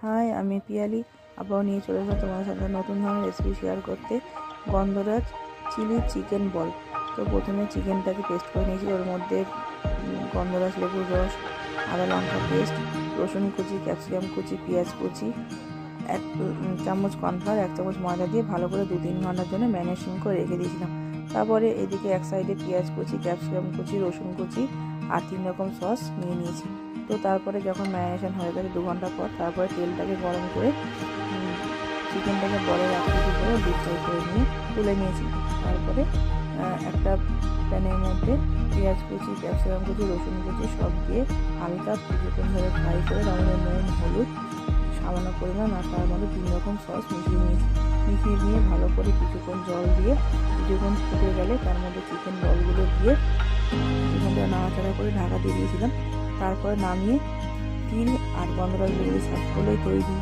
High, আমি পিয়ালি। আবারও নিয়ে চলে এসেছি তোমার সাথে নতুন ধরনের রেসিপি শেয়ার করতে। গন্ধরাজ চিলি চিকেন বল। তো প্রথমে চিকেনটাকে পেস্ট করে নিয়েছি। ওর মধ্যে গন্ধরাজ লেবুর রস, আদা লঙ্কা পেস্ট, রসুন কুচি, ক্যাপসিকাম কুচি, পেঁয়াজ কুচি, 1 চামচ কর্নফ্লাওয়ার, 1 চামচ ময়দা দিয়ে ভালো করে 2-3 ঘন্টার জন্য ম্যারিনেশন করে রেখে দিয়েছিলাম। তারপরে এদিকে এক সাইডে পেঁয়াজ কুচি, ক্যাপসিকাম কুচি, রসুন কুচি আর 3 রকম সস নিয়ে নিয়েছি। তো তারপরে যখন ম্যারিনেশন হয়ে গেছে 2 ঘন্টা পর, তারপরে তেলটাকে গরম করে চিকেনটাকে বলের আকৃতি করে ডিপ ফ্রাই করে নিয়ে তুলে নিয়েছি। তারপরে একটা প্যানের মধ্যে পেঁয়াজ কুচি, ক্যাপসিকাম কুচি, রসুন কুচি সব দিয়ে হালকা কিছুক্ষণ ধরে ফ্রাই করে তার মধ্যে নুন, হলুদ, সামান্য পরিমাণ আর তার মধ্যে 3 রকম সস মিশিয়ে নিয়ে ভালো করে কিছুক্ষণ জল দিয়ে কিছুক্ষণ ফুটে গেলে তার মধ্যে চিকেন বলগুলো দিয়ে চিকেনটা নাড়াচাড়া করে ঢাকা দিয়ে দিয়েছিলাম। তারপরে নামিয়ে তিল আর গন্ধরাজ লেবু সার্ভ করলেই তৈরি।